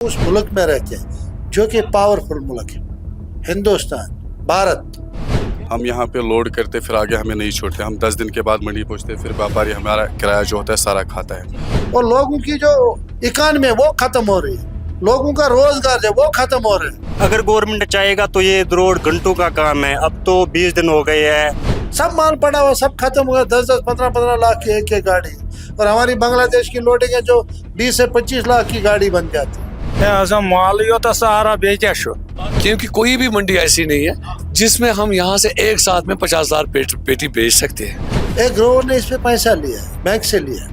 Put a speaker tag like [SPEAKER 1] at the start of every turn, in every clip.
[SPEAKER 1] उस मुल्क में रहते हैं जो कि पावरफुल मुल्क है, हिंदुस्तान, भारत।
[SPEAKER 2] हम यहाँ पे लोड करते फिर आगे हमें नहीं छोड़ते। हम 10 दिन के बाद मंडी पहुँचते, फिर व्यापारी हमारा किराया जो होता है सारा खाता है।
[SPEAKER 1] और लोगों की जो इकानमी है वो खत्म हो रही है, लोगों का रोजगार है वो खत्म हो रहा है।
[SPEAKER 3] अगर गवर्नमेंट चाहेगा तो ये रोड घंटों का काम है। अब तो 20 दिन हो गए हैं,
[SPEAKER 1] सब माल पड़ा हुआ, सब खत्म हो गया। 10-10, 15-15 लाख की एक गाड़ी, और हमारी बांग्लादेश की लोडिंग है जो 20 से 25 लाख की गाड़ी बन जाती है।
[SPEAKER 3] माल तो सारा बेचा शो,
[SPEAKER 4] क्योंकि कोई भी मंडी ऐसी नहीं है जिसमें हम यहाँ से एक साथ में 50,000 पेटी बेच सकते हैं।
[SPEAKER 1] एक ग्रोवर ने इस पे पैसा लिया है, बैंक से लिया है,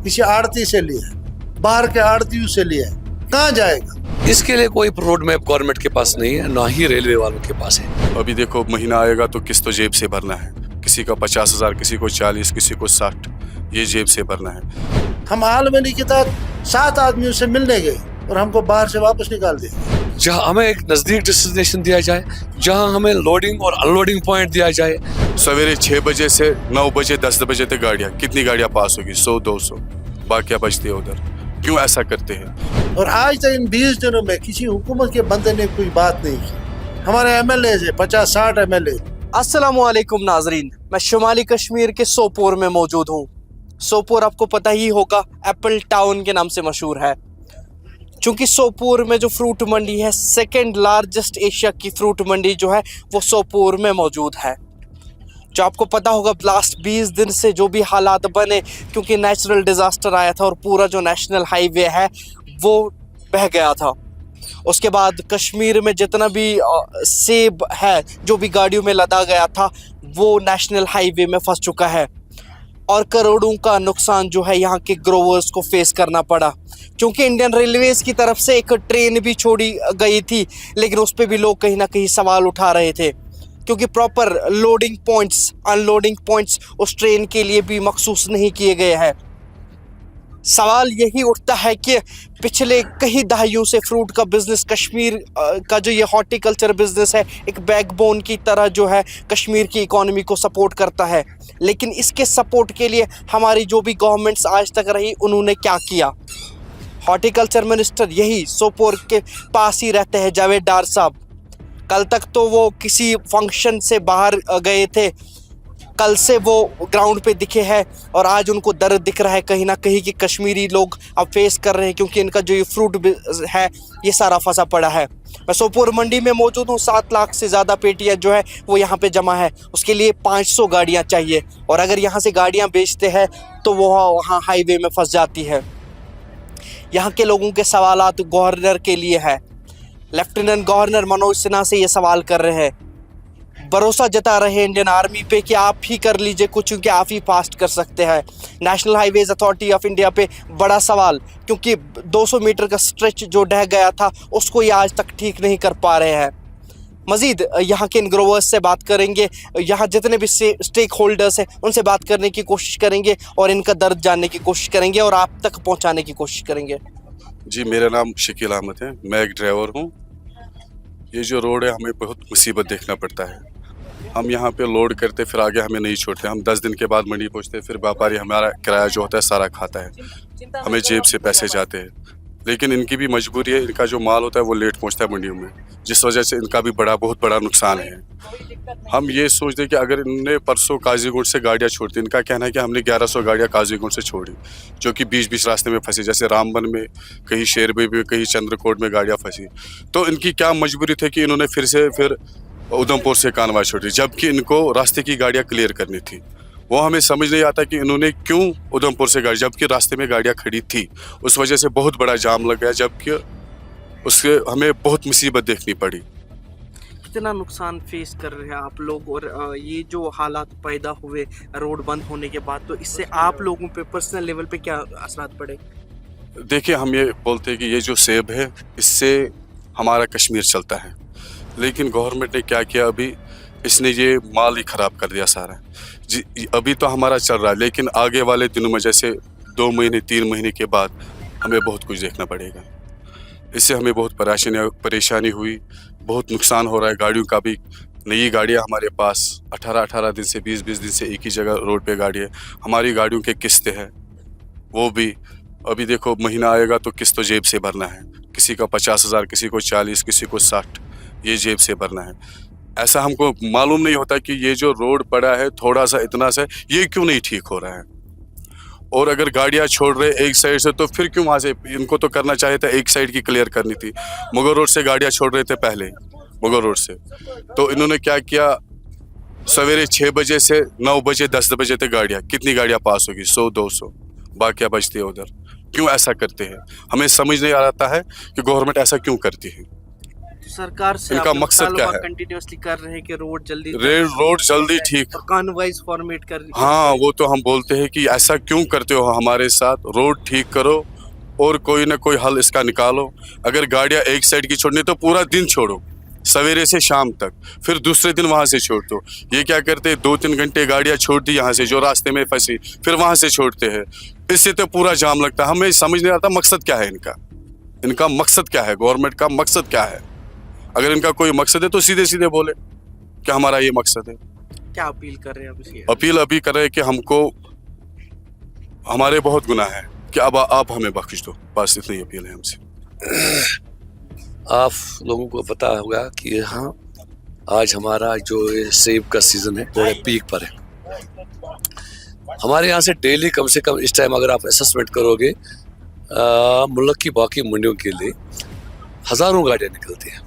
[SPEAKER 1] किसी आड़ती से लिया है, बाहर के आड़तियों से लिया है, कहाँ जाएगा?
[SPEAKER 4] इसके लिए कोई रोड मैप गवर्नमेंट के पास नहीं है, ना ही रेलवे वालों के पास है।
[SPEAKER 2] अभी देखो महीना आएगा तो किस्त तो जेब से भरना है, किसी का 50,000, किसी को 40, किसी को 60, ये जेब से भरना है।
[SPEAKER 1] हम आलमनी के तहत 7 आदमियों से मिलने गए और हमको बाहर से वापस निकाल दिया।
[SPEAKER 4] जहाँ हमें एक नजदीक डेस्टिनेशन दिया जाए, जहाँ हमें लोडिंग और अनलोडिंग पॉइंट दिया जाए।
[SPEAKER 2] सवेरे 6 बजे से 9 बजे 10 बजे तक गाड़ियाँ, कितनी गाड़ियाँ पास होगी? 100-200, बाकी बचती है उधर। क्यों ऐसा करते हैं?
[SPEAKER 1] और आज तक इन 20 दिनों में किसी हुकूमत के बंदे ने कोई बात नहीं की। हमारे एमएलए है 50-60 एमएलए।
[SPEAKER 5] अस्सलामुअलैकुम नाजरीन, मैं शुमाली कश्मीर के सोपोर में मौजूद हूँ। सोपोर आपको पता ही होगा, एप्पल टाउन के नाम से मशहूर है। चूँकि सोपोर में जो फ्रूट मंडी है, सेकंड लार्जेस्ट एशिया की फ्रूट मंडी जो है वो सोपोर में मौजूद है। जो आपको पता होगा, लास्ट 20 दिन से जो भी हालात बने, क्योंकि नेचुरल डिज़ास्टर आया था और पूरा जो नेशनल हाईवे है वो बह गया था। उसके बाद कश्मीर में जितना भी सेब है जो भी गाड़ियों में लदा गया था वो नेशनल हाईवे में फंस चुका है, और करोड़ों का नुकसान जो है यहाँ के ग्रोवर्स को फेस करना पड़ा। क्योंकि इंडियन रेलवेज़ की तरफ से एक ट्रेन भी छोड़ी गई थी, लेकिन उस पर भी लोग कहीं ना कहीं सवाल उठा रहे थे, क्योंकि proper loading points, unloading points उस ट्रेन के लिए भी मखसूस नहीं किए गए हैं। सवाल यही उठता है कि पिछले कई दहाइयों से फ्रूट का बिज़नेस, कश्मीर का जो ये हॉर्टिकल्चर बिज़नेस है, एक बैकबोन की तरह जो है कश्मीर की इकॉनमी को सपोर्ट करता है। लेकिन इसके सपोर्ट के लिए हमारी जो भी गवर्नमेंट्स आज तक रही, उन्होंने क्या किया? हॉर्टिकल्चर मिनिस्टर यही सोपोर के पास ही रहते हैं, जावेद डार साहब। कल तक तो वो किसी फंक्शन से बाहर गए थे, कल से वो ग्राउंड पे दिखे हैं, और आज उनको दर्द दिख रहा है कहीं ना कहीं कि कश्मीरी लोग अब फेस कर रहे हैं, क्योंकि इनका जो ये फ्रूट है ये सारा फंसा पड़ा है। मैं सोपोर मंडी में मौजूद हूँ। 7 लाख से ज़्यादा पेटियाँ जो है वो यहाँ पे जमा है। उसके लिए 500 गाड़ियाँ चाहिए, और अगर यहाँ से गाड़ियाँ बेचते हैं तो वो वहाँ हाईवे में फंस जाती है। यहाँ के लोगों के सवालात गवर्नर के लिए है। लेफ्टिनेंट गवर्नर मनोज सिन्हा से ये सवाल कर रहे हैं, भरोसा जता रहे इंडियन आर्मी पे कि आप ही कर लीजिए कुछ, क्योंकि आप ही फास्ट कर सकते हैं। National highways authority of India पे बड़ा सवाल, क्योंकि 200 मीटर का स्ट्रेच जो ढह गया था उसको ये आज तक ठीक नहीं कर पा रहे हैं। मज़ीद यहाँ के इन ग्रोवर्स से बात करेंगे, यहाँ जितने भी स्टेक होल्डर्स हैं उनसे बात करने की कोशिश करेंगे, और इनका दर्द जानने की कोशिश करेंगे, और आप तक पहुँचाने की कोशिश करेंगे।
[SPEAKER 2] जी, मेरा नाम शकील अहमद है, मैं एक ड्राइवर हूँ। ये जो रोड है हमें बहुत मुसीबत देखना पड़ता है। हम यहाँ पे लोड करते फिर आगे हमें नहीं छोड़ते। हम 10 दिन के बाद मंडी पहुँचते, फिर व्यापारी हमारा किराया जो होता है सारा खाता है, हमें जेब से पैसे जाते हैं। लेकिन इनकी भी मजबूरी है, इनका जो माल होता है वो लेट पहुँचता है मंडियों में, जिस वजह से इनका भी बहुत बड़ा नुकसान है। हम ये सोचते कि अगर इनने परसों काजीगुंड से गाड़ियाँ छोड़ दी, इनका कहना है कि हमने 1100 गाड़ियाँ काजीगुंड से छोड़ी, जो कि बीच रास्ते में फंसी, जैसे रामबन में, कहीं शेरबे में, कहीं चंद्रकोट में गाड़ियाँ फंसी। तो इनकी क्या मजबूरी थी कि इन्होंने फिर उधमपुर से कानवा छोड़ी, जबकि इनको रास्ते की गाड़ियाँ क्लियर करनी थी। वो हमें समझ नहीं आता कि इन्होंने क्यों उधमपुर से गाड़ी, जबकि रास्ते में गाड़ियाँ खड़ी थी। उस वजह से बहुत बड़ा जाम लग गया, जबकि उसके हमें बहुत मुसीबत देखनी पड़ी।
[SPEAKER 5] कितना नुकसान फेस कर रहे हैं आप लोग, और ये जो हालात पैदा हुए रोड बंद होने के बाद, तो इससे आप लोगों पे पर्सनल लेवल पे क्या असरात पड़े?
[SPEAKER 2] देखिए, हम ये बोलते हैं कि ये जो सेब है इससे हमारा कश्मीर चलता है, लेकिन गवर्नमेंट ने क्या किया, अभी इसने ये माल ही ख़राब कर दिया सारा। जी, अभी तो हमारा चल रहा है, लेकिन आगे वाले दिनों में, जैसे 2 महीने 3 महीने के बाद, हमें बहुत कुछ देखना पड़ेगा। इससे हमें बहुत परेशानी हुई, बहुत नुकसान हो रहा है। गाड़ियों का भी, नई गाड़ियाँ हमारे पास 18-18 दिन से 20-20 दिन से एक ही जगह रोड पे गाड़ी है। हमारी गाड़ियों के किस्तें हैं, वो भी अभी देखो महीना आएगा तो किस्त तो जेब से भरना है, किसी का 50,000, किसी को 40, किसी को 60, ये जेब से भरना है। ऐसा हमको मालूम नहीं होता कि ये जो रोड पड़ा है थोड़ा सा इतना सा, ये क्यों नहीं ठीक हो रहा है। और अगर गाड़ियाँ छोड़ रहे एक साइड से, तो फिर क्यों वहाँ से, इनको तो करना चाहिए था एक साइड की क्लियर करनी थी। मुगल रोड से गाड़ियाँ छोड़ रहे थे पहले, मुगल रोड से, तो इन्होंने क्या किया, सवेरे 6 बजे से 9 बजे 10 बजे तक गाड़ियाँ, कितनी गाड़ियाँ पास होगी, 100-200, बाकियाँ बचती है उधर। क्यों ऐसा करते हैं, हमें समझ नहीं आ रहा है कि गवर्नमेंट ऐसा क्यों करती है।
[SPEAKER 5] सरकार से
[SPEAKER 2] इनका मकसद क्या है?
[SPEAKER 5] कंटिन्यूअसली कर रहे हैं कि रोड जल्दी
[SPEAKER 2] ठीक,
[SPEAKER 5] कॉन्वाइज फॉर्मेट कर।
[SPEAKER 2] हाँ, वो तो हम बोलते हैं कि ऐसा क्यों करते हो हमारे साथ, रोड ठीक करो और कोई ना कोई हल इसका निकालो। अगर गाड़ियाँ एक साइड की छोड़नी तो पूरा दिन छोड़ो, सवेरे से शाम तक, फिर दूसरे दिन वहाँ से छोड़ दो। ये क्या करते हैं, 2-3 घंटे गाड़ियाँ छोड़ दी यहाँ से जो रास्ते में फंसी, फिर वहाँ से छोड़ते हैं। इससे तो पूरा जाम लगता है। हमें समझ नहीं आता मकसद क्या है इनका मकसद क्या है, गवर्नमेंट का मकसद क्या है। अगर इनका कोई मकसद है तो सीधे सीधे बोले कि हमारा ये मकसद है।
[SPEAKER 5] क्या अपील कर रहे हैं आप इसकी?
[SPEAKER 2] अपील अभी कर रहे हैं कि हमको, हमारे बहुत गुनाह है कि अब आप हमें बख्श दो, बस इतनी अपील है हमसे।
[SPEAKER 4] आप लोगों को पता होगा कि यहाँ आज हमारा जो ये सेब का सीज़न है वो पीक पर है। हमारे यहाँ से डेली कम से कम इस टाइम अगर आप असेसमेंट करोगे मुल्क की बाकी मंडियों के लिए हज़ारों गाड़ियाँ निकलती हैं,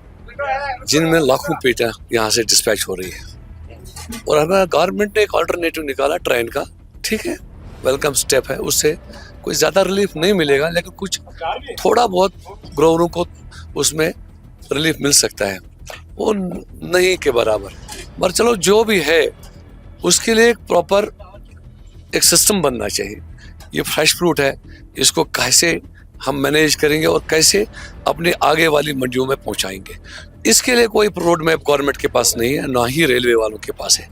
[SPEAKER 4] जिनमें लाखों पेटियाँ यहाँ से डिस्पैच हो रही है। और हमारा गवर्नमेंट ने एक अल्टरनेटिव निकाला ट्रेन का, ठीक है, वेलकम स्टेप है, उससे कोई ज़्यादा रिलीफ नहीं मिलेगा, लेकिन कुछ थोड़ा बहुत ग्रोवरों को उसमें रिलीफ मिल सकता है, वो नहीं के बराबर। पर चलो जो भी है उसके लिए एक प्रॉपर एक सिस्टम बनना चाहिए। ये फ्रेश फ्रूट है, इसको कैसे हम मैनेज करेंगे और कैसे अपने आगे वाली मंडियों में पहुंचाएंगे, इसके लिए कोई रोड मैप गवर्नमेंट के पास नहीं है, ना ही रेलवे वालों के पास है।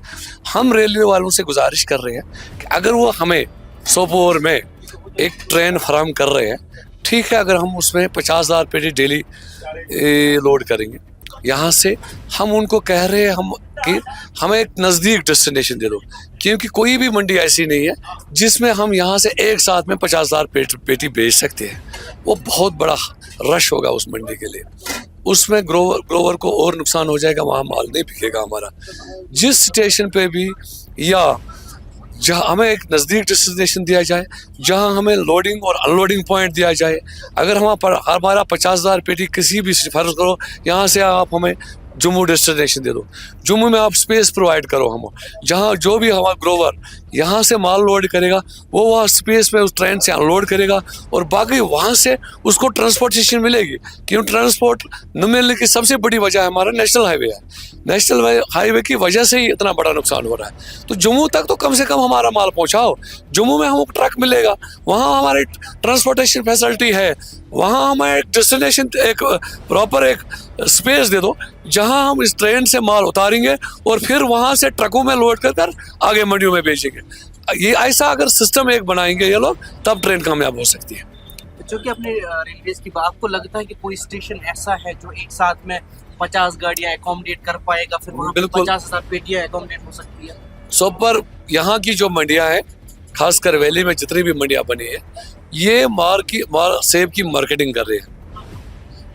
[SPEAKER 4] हम रेलवे वालों से गुजारिश कर रहे हैं कि अगर वो हमें सोपोर में एक ट्रेन फराहम कर रहे हैं, ठीक है, अगर हम उसमें 50,000 पेटी डेली लोड करेंगे यहाँ से, हम उनको कह रहे हैं हम कि हमें एक नज़दीक डेस्टिनेशन दे दो, क्योंकि कोई भी मंडी ऐसी नहीं है जिसमें हम यहाँ से एक साथ में 50,000 पेटी बेच सकते हैं। वो बहुत बड़ा रश होगा उस मंडी के लिए, उसमें ग्रोवर को और नुकसान हो जाएगा, वहाँ माल नहीं बिकेगा हमारा। जिस स्टेशन पे भी या जहाँ हमें एक नज़दीक डेस्टिनेशन दिया जाए, जहाँ हमें लोडिंग और अनलोडिंग पॉइंट दिया जाए। अगर हमारा 50,000 पेटी किसी भी, फर्ज करो यहाँ से आप हमें जम्मू डेस्टिनेशन दे दो, जम्मू में आप स्पेस प्रोवाइड करो हम, जहाँ जो भी हमारा ग्रोवर यहाँ से माल लोड करेगा वो वहाँ स्पेस में उस ट्रेन से अनलोड करेगा और बाकी वहाँ से उसको ट्रांसपोर्टेशन मिलेगी। क्यों ट्रांसपोर्ट न मिलने की सबसे बड़ी वजह है नेशनल हाईवे है। नेशनल हाईवे की वजह से ही इतना बड़ा नुकसान हो रहा है। तो जम्मू तक तो कम से कम हमारा माल पहुँचाओ, जम्मू में हमको ट्रक मिलेगा, वहाँ हमारी ट्रांसपोर्टेशन फैसिलिटी है, वहाँ हमें एक डेस्टिनेशन, एक प्रॉपर एक स्पेस दे दो जहाँ हम इस ट्रेन से माल उतारेंगे और फिर वहाँ से ट्रकों में लोड कर आगे मंडियों में बेचेंगे। ये ऐसा अगर सिस्टम एक बनाएंगे ये लोग, तब ट्रेन कामयाब हो सकती है।
[SPEAKER 5] जो कि अपने रेलवे की बात, आपको लगता है कि कोई स्टेशन ऐसा है जो एक साथ में 50 गाड़ियाँ एकोमोडेट कर पाएगा, फिर वहाँ 50,000 पेटियाँ एकोमोडेट हो सकती है? सो
[SPEAKER 4] पर यहाँ की जो मंडियाँ हैं, खासकर वैली में जितनी भी मंडियाँ बनी है, ये सेब की मार्केटिंग कर रही है।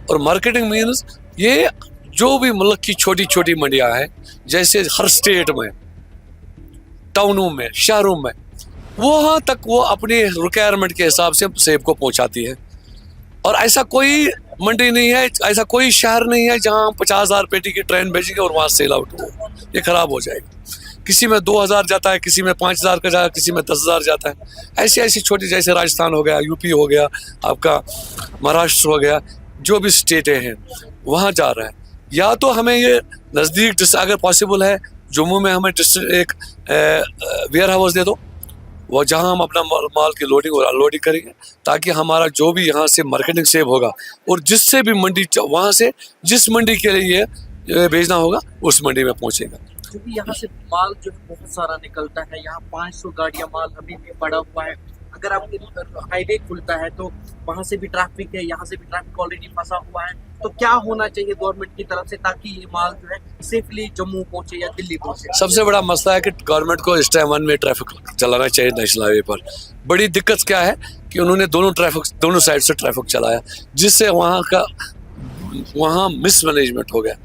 [SPEAKER 4] और मार्केटिंग मीन्स ये जो भी मुल्क की छोटी छोटी मंडियाँ हैं, जैसे हर स्टेट में, टाउनों में, शहरों में, वहाँ तक वो अपनी रिक्वायरमेंट के हिसाब से सेब को पहुँचाती है। और ऐसा कोई मंडी नहीं है, ऐसा कोई शहर नहीं है जहाँ 50,000 पेटी की ट्रेन भेजेंगे और वहाँ सेल आउट हो, ये खराब हो जाएगा। किसी में 2,000 जाता है, किसी में 5,000 का जाता है, किसी में 10,000 जाता है। ऐसी छोटी, जैसे राजस्थान हो गया, यूपी हो गया, आपका महाराष्ट्र हो गया, जो भी स्टेटें हैं वहाँ जा रहा है। या तो हमें ये नज़दीक, अगर पॉसिबल है जम्मू में हमें एक वेयर हाउस दे दो, वो जहाँ हम अपना माल की लोडिंग और अनलोडिंग करेंगे, ताकि हमारा जो भी यहाँ से मार्केटिंग सेव होगा और जिससे भी मंडी, वहाँ से जिस मंडी के लिए भेजना होगा उस मंडी में पहुँचेगा।
[SPEAKER 5] क्योंकि यहाँ से माल जो बहुत सारा निकलता है, यहाँ 500 गाड़ियाँ माल अभी भी पड़ा हुआ है। अगर आपके हाईवे खुलता है तो वहाँ से भी ट्रैफिक है, यहाँ से भी ट्रैफिक ऑलरेडी फंसा हुआ है। तो क्या होना चाहिए गवर्नमेंट की तरफ से ताकि ये माल जो है सेफली जम्मू पहुंचे या दिल्ली पहुंचे?
[SPEAKER 4] सबसे बड़ा मसला है कि गवर्नमेंट को इस टाइम वन वे ट्रैफिक चलाना चाहिए नेशनल हाईवे पर। बड़ी दिक्कत क्या है कि उन्होंने दोनों साइड से ट्रैफिक चलाया, जिससे वहाँ मिसमैनेजमेंट हो गया,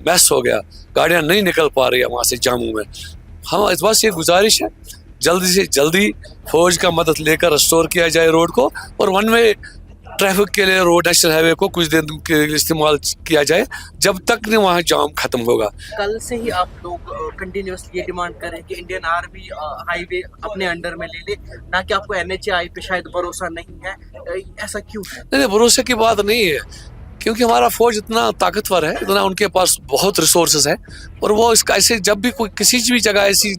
[SPEAKER 4] मैस हो गया, गाड़ियाँ नहीं निकल पा रही है वहाँ से जामू में। हम इस बात से ये गुजारिश है जल्दी से जल्दी फौज का मदद लेकर रिस्टोर किया जाए रोड को, और वन वे ट्रैफिक के लिए रोड नेशनल हाईवे को कुछ दिन के लिए इस्तेमाल किया जाए जब तक नहीं वहाँ जाम खत्म होगा।
[SPEAKER 5] कल से ही आप लोग कंटिन्यूसली ये डिमांड कर रहे हैं कि इंडियन आर्मी हाईवे अपने अंडर में ले ले, ना कि आपको एनएचएआई पे शायद भरोसा नहीं है, ऐसा क्यों है?
[SPEAKER 4] नहीं, भरोसे की बात नहीं है, क्योंकि हमारा फौज इतना ताकतवर है, इतना उनके पास बहुत रिसोर्सेज है, और वो इसका ऐसे जब भी कोई किसी भी जगह ऐसी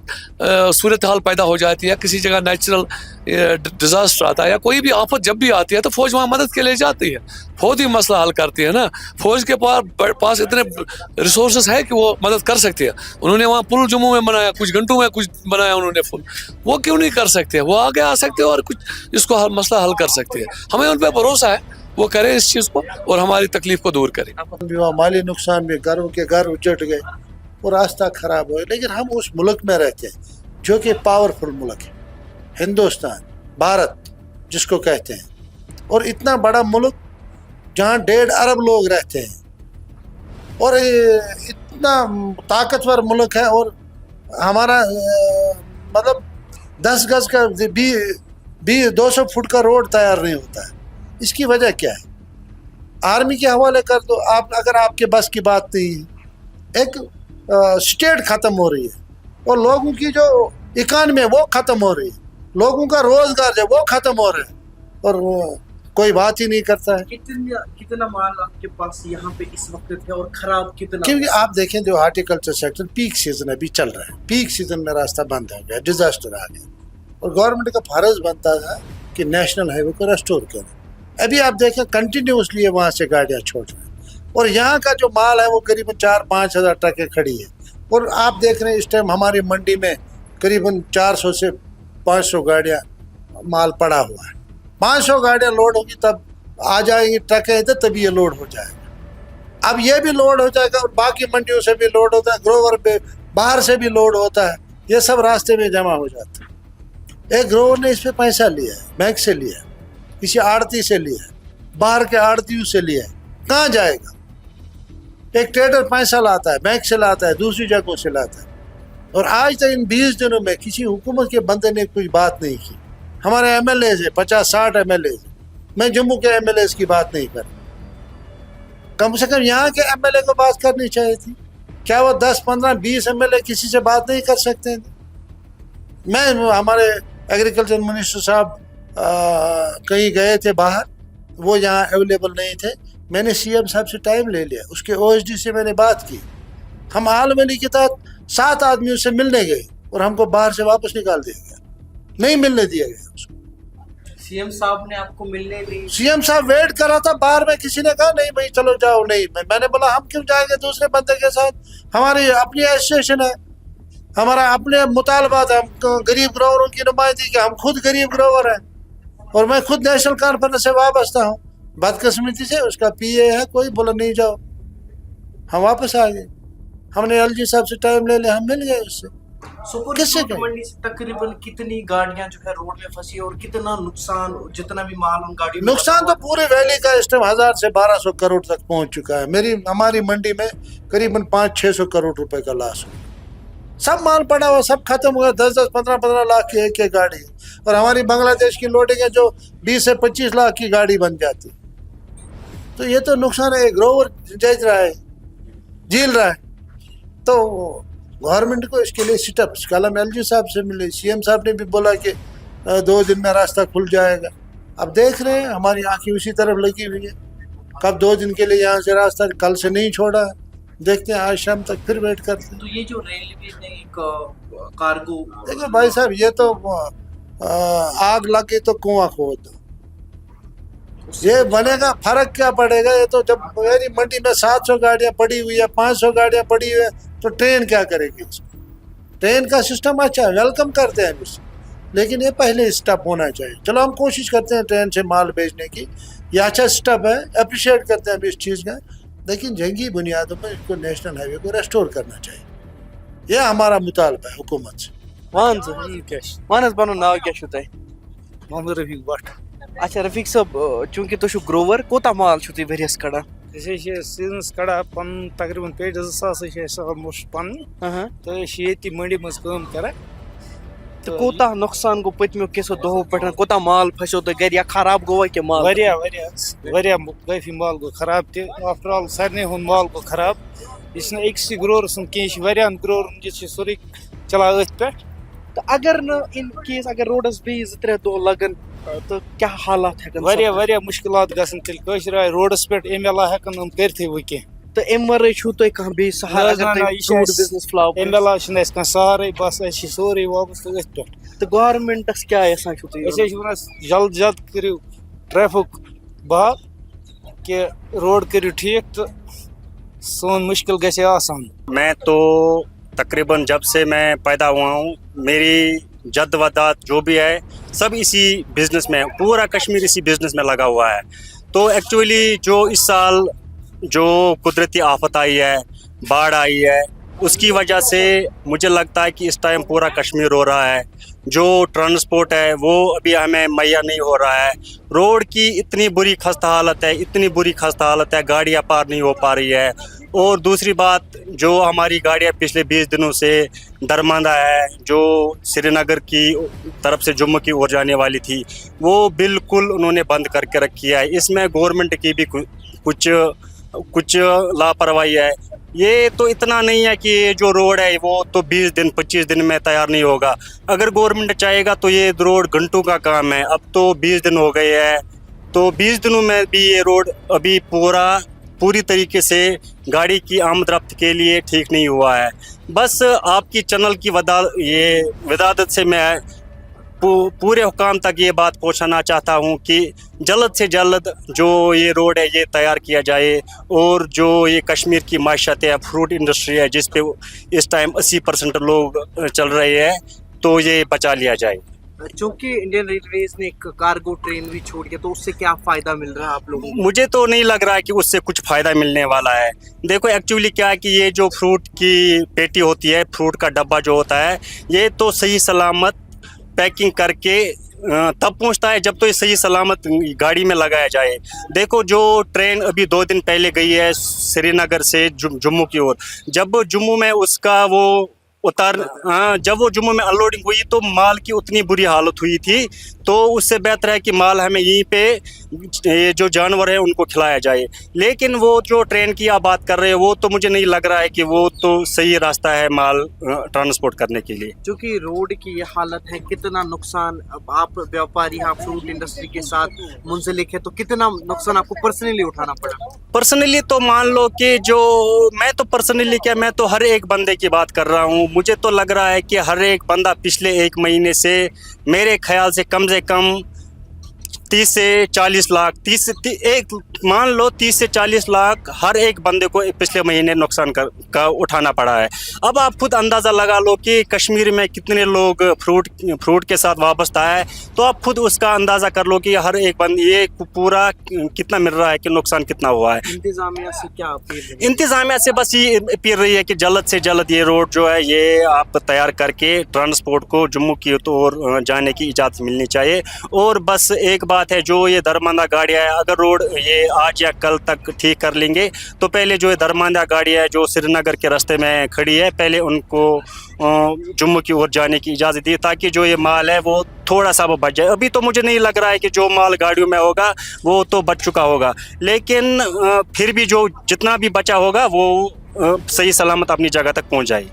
[SPEAKER 4] सूरत हाल पैदा हो जाती है, किसी जगह नेचुरल डिजास्टर आता है या कोई भी आफत जब भी आती है, तो फौज वहाँ मदद के लिए जाती है, फौज ही मसला हल करती है ना। फौज के पास इतने रिसोर्सेज है कि वो मदद कर सकती है। उन्होंने वहाँ पुल जम्मू में बनाया, कुछ घंटों में कुछ बनाया उन्होंने पुल, वो क्यों नहीं कर सकते? वो आगे आ सकते हैं और कुछ इसको मसला हल कर सकते हैं। हमें उन पर भरोसा है, वो करें इस चीज़ को और हमारी तकलीफ को दूर करें।
[SPEAKER 1] माली नुकसान भी, घरों के घर उजड़ गए और रास्ता खराब हो, लेकिन हम उस मुल्क में रहते हैं जो कि पावरफुल मुल्क है, हिंदुस्तान, भारत जिसको कहते हैं, और इतना बड़ा मुल्क जहाँ 1.5 अरब लोग रहते हैं, और इतना ताकतवर मुल्क है, और हमारा मतलब 10 गज का 200 फुट का रोड तैयार नहीं होता है। इसकी वजह क्या है? आर्मी के हवाले कर दो आप, अगर आपके बस की बात नहीं है। एक स्टेट ख़त्म हो रही है और लोगों की जो इकानमी है वो ख़त्म हो रही है, लोगों का रोज़गार जो वो ख़त्म हो रहा है, और कोई बात ही नहीं करता है।
[SPEAKER 5] कितना माल आपके पास यहाँ पे इस वक्त है और खराब कितना?
[SPEAKER 1] क्योंकि आप देखें जो हार्टिकल्चर सेक्टर पीक सीजन अभी चल रहा है, पीक सीजन में रास्ता बंद हो गया, डिजास्टर आ गया, और गवर्नमेंट का फर्ज बनता था कि नेशनल हाईवे को रेस्टोर करें। अभी आप देखें कंटिन्यूसली वहाँ से गाड़ियाँ छोड़ रहे हैं, और यहाँ का जो माल है वो करीबन 4-5 हज़ार ट्रकें खड़ी है, और आप देख रहे हैं इस टाइम हमारी मंडी में करीबन 400 से 500 गाड़ियाँ माल पड़ा हुआ है। 500 गाड़ियाँ लोड होगी तब आ जाएंगी ट्रकें इधर, तभी ये लोड हो जाएगा। अब ये भी लोड हो जाएगा और बाकी मंडियों से भी लोड होता है, ग्रोवर पे बाहर से भी लोड होता है, ये सब रास्ते में जमा हो जाता है। एक ग्रोवर ने इस पर पैसा लिया है, बैंक से लिया है, किसी आड़ती से लिया है, बाहर के आड़तियों से लिया है, कहाँ जाएगा? एक ट्रेडर पैसा लाता है, बैंक से लाता है, दूसरी जगहों से लाता है, और आज तक इन 20 दिनों में किसी हुकूमत के बंदे ने कोई बात नहीं की। हमारे एमएलए है 50-60 एमएलए, मैं जम्मू के एमएलए की बात नहीं कर, कम से कम यहाँ के एमएलए को बात करनी चाहिए थी। क्या वो 10-15-20 एमएलए किसी से बात नहीं कर सकते? मैं हमारे एग्रीकल्चर मिनिस्टर साहब कहीं गए थे बाहर, वो यहाँ अवेलेबल नहीं थे, मैंने सीएम साहब से टाइम ले लिया, उसके ओएसडी से मैंने बात की, हम आलमली के तहत 7 आदमियों से मिलने गए और हमको बाहर से वापस निकाल दिया गया, नहीं मिलने दिया गया उसको।
[SPEAKER 5] सीएम साहब ने आपको मिलने नहीं?
[SPEAKER 1] सीएम साहब वेट कर रहा था बाहर में, किसी ने कहा नहीं भाई चलो जाओ, नहीं मैंने बोला हम क्यों जाएंगे दूसरे बंदे के साथ, हमारी अपनी एसोसिएशन है, हमारा अपने मुतालबात है, हम गरीब ग्रोवरों की नुमाइंदगी के, हम खुद गरीब ग्रोवर हैं, और मैं खुद नेशनल कॉन्फ्रेंस से वाबस्ता हूँ। बदकिस्मती से उसका पीए है कोई, बोला नहीं जाओ, हम वापस आ गए। हमने एलजी साहब से टाइम ले लिया, हम मिल गए उससे। किससे गए?
[SPEAKER 5] मंडी से तकरीबन कितनी गाड़ियां जो है रोड में फंसी और कितना नुकसान, जितना भी माल उन गाड़ियों में
[SPEAKER 1] नुकसान तो पूरे वैली का इस टाइम 1000 से 1200 करोड़ तक पहुंच चुका है। हमारी मंडी में करीबन 500-600 करोड़ रुपए का लॉस हुआ, सब माल पड़ा हुआ, सब खत्म हुआ। 10-10, 15-15 लाख की एक गाड़ी, और हमारी बांग्लादेश की लोडिंग है जो 20 से 25 लाख की गाड़ी बन जाती। तो ये तो नुकसान है, ग्रोवर झेल रहा है, झेल रहा है। तो गवर्नमेंट को इसके लिए स्टेप्स, कल हम एलजी साहब से मिले, सीएम साहब ने भी बोला कि 2 दिन में रास्ता खुल जाएगा। अब देख रहे हैं हमारी आंखें उसी तरफ लगी हुई है, कब 2 दिन के लिए यहाँ से रास्ता, कल से नहीं छोड़ा, देखते हैं आज शाम तक फिर वेट करते हैं।
[SPEAKER 5] तो ये जो रेलवे ने एक कार्गो,
[SPEAKER 1] देखो भाई साहब, ये तो आग लगे तो कुआं खोद दो, ये बनेगा, फर्क क्या पड़ेगा? ये तो जब मेरी मंडी में 700 गाड़ियाँ पड़ी हुई है, 500 गाड़ियाँ पड़ी हुई है, तो ट्रेन क्या करेगी उसको? ट्रेन का सिस्टम अच्छा है, वेलकम करते हैं उससे, लेकिन ये पहले स्टेप होना चाहिए। चलो हम कोशिश करते हैं ट्रेन से माल भेजने की, ये अच्छा स्टेप है, अप्रिशिएट करते हैं इस चीज़ का, लेकिन जंगी बुनियादों पर इसको नेशनल हाईवे को रेस्टोर करना चाहिए। यह हमारा मुतालबा है हुकूमत से।
[SPEAKER 5] वन वन पनुन नाव क्या छो तय
[SPEAKER 6] मोहम्मद रफीक भट्ट
[SPEAKER 5] अच्छा रफीक साहब चूंकि तुम ग्रोवर कोता माल छो तुम वरियस कड़ान
[SPEAKER 6] सीजनस कड़ा पन तकरीबन पेज 2000 ऑलमोस्ट पन तो ये मंडी मज काम करा
[SPEAKER 5] तो कोता नुकसान गो पतमो केसो दोहो पटन कोता माल फसो तो घर या खराब गो के माल
[SPEAKER 6] वारिया वारिया वारिया काफी माल गो खराब ते आफ्टर ऑल सारने हुन माल गो खराब इसने एक सी ग्रोवर सुन के वारिया ग्रोवर जिस सोरी चला अथ पे
[SPEAKER 5] तो अगर न इन केस अगर रोडस बे 2-3 दो लगन तो क्या हालात है
[SPEAKER 6] वारिया वारिया मुश्किलात गसन तिल कशरा रोडस पे एमएलए हकन हम करथे वके
[SPEAKER 5] तो एमर छु तो कहां बे सहारा अगर फूड बिजनेस फ्लॉप
[SPEAKER 6] एमएलए छन का सारे बस ऐसी सोरी वापस अथ पे
[SPEAKER 5] तो गवर्नमेंटस क्या ऐसा छु तो
[SPEAKER 6] ऐसे वन जल्द जल्द करियो ट्रैफिक बहाल के रोड करियो ठीक तो सोन मुश्किल गसे आसान।
[SPEAKER 3] मैं तो तकरीबन जब से मैं पैदा हुआ हूँ मेरी जद्दोजहद जो भी है सब इसी बिज़नेस में, पूरा कश्मीर इसी बिज़नेस में लगा हुआ है। तो एक्चुअली जो इस साल जो कुदरती आफत आई है, बाढ़ आई है, उसकी वजह से मुझे लगता है कि इस टाइम पूरा कश्मीर रो रहा है। जो ट्रांसपोर्ट है वो अभी हमें मुहैया नहीं हो रहा है। रोड की इतनी बुरी खस्ता हालत है, इतनी बुरी खस्ता हालत है, गाड़ियाँ पार नहीं हो पा रही है। और दूसरी बात, जो हमारी गाड़ियाँ पिछले 20 दिनों से दरमांदा है, जो श्रीनगर की तरफ से जम्मू की ओर जाने वाली थी, वो बिल्कुल उन्होंने बंद करके रखी है। इसमें गवर्नमेंट की भी कुछ लापरवाही है। ये तो इतना नहीं है कि ये जो रोड है वो तो 20 दिन 25 दिन में तैयार नहीं होगा। अगर गवर्नमेंट चाहेगा तो ये रोड घंटों का काम है। अब तो 20 दिन हो गए हैं, तो 20 दिनों में भी ये रोड अभी पूरी तरीके से गाड़ी की आमद रफ्त के लिए ठीक नहीं हुआ है। बस आपकी चैनल की वदादत से मैं पूरे हुकाम तक ये बात पहुंचाना चाहता हूं कि जल्द से जल्द जो ये रोड है ये तैयार किया जाए, और जो ये कश्मीर की माशत है, फ्रूट इंडस्ट्री है, जिस पे इस टाइम 80% लोग चल रहे हैं, तो ये बचा लिया जाए।
[SPEAKER 5] चूंकि इंडियन रेलवेज ने एक कार्गो ट्रेन भी छोड़ दिया, तो उससे क्या फायदा मिल रहा है आप लोगों को?
[SPEAKER 3] मुझे तो नहीं लग रहा है कि उससे कुछ फ़ायदा मिलने वाला है। देखो एक्चुअली क्या है कि ये जो फ्रूट की पेटी होती है, फ्रूट का डब्बा जो होता है, ये तो सही सलामत पैकिंग करके तब पहुंचता है जब तो ये सही सलामत गाड़ी में लगाया जाए। देखो जो ट्रेन अभी 2 दिन पहले गई है श्रीनगर से जम्मू की ओर, जब जम्मू में उसका वो जब वो जम्मू में अनलोडिंग हुई तो माल की उतनी बुरी हालत हुई थी। तो उससे बेहतर है कि माल हमें यहीं पे ये जो जानवर है उनको खिलाया जाए। लेकिन वो जो ट्रेन की आप बात कर रहे हैं, वो तो मुझे नहीं लग रहा है कि वो तो सही रास्ता है माल ट्रांसपोर्ट करने के लिए।
[SPEAKER 5] क्योंकि रोड की ये हालत है, कितना नुकसान, अब आप व्यापारी यहाँ फ्रूट इंडस्ट्री के साथ मुंसलिक है, तो कितना नुकसान आपको पर्सनली उठाना पड़ा?
[SPEAKER 3] पर्सनली तो मान लो कि जो मैं तो पर्सनली क्या, मैं तो हर एक बंदे की बात कर रहा हूँ। मुझे तो लग रहा है कि हर एक बंदा पिछले 1 महीने से मेरे ख्याल से कम 30 से 40 लाख मान लो 30 से 40 लाख हर एक बंदे को पिछले महीने नुकसान का उठाना पड़ा है। अब आप खुद अंदाज़ा लगा लो कि कश्मीर में कितने लोग फ्रूट के साथ वाबस्ता है, तो आप खुद उसका अंदाज़ा कर लो कि हर एक बंद ये पूरा कितना मिल रहा है, कि नुकसान कितना हुआ है।
[SPEAKER 5] इंतजामिया से क्या अपील है?
[SPEAKER 3] इंतजामिया से बस ये अपील रही है कि जल्द से जल्द ये रोड जो है ये आप तैयार करके ट्रांसपोर्ट को जम्मू की ओर जाने की इजाज़त मिलनी चाहिए। और बस एक बात है, जो ये दरमांदा गाड़ियाँ है, अगर रोड ये आज या कल तक ठीक कर लेंगे तो पहले जो ये दरमांदा गाड़ियाँ है जो श्रीनगर के रास्ते में खड़ी है, पहले उनको जम्मू की ओर जाने की इजाज़त दी, ताकि जो ये माल है वो थोड़ा सा वो बच जाए। अभी तो मुझे नहीं लग रहा है कि जो माल गाड़ियों में होगा वो तो बच चुका होगा, लेकिन फिर भी जो जितना भी बचा होगा वो सही सलामत अपनी जगह तक पहुँच जाए।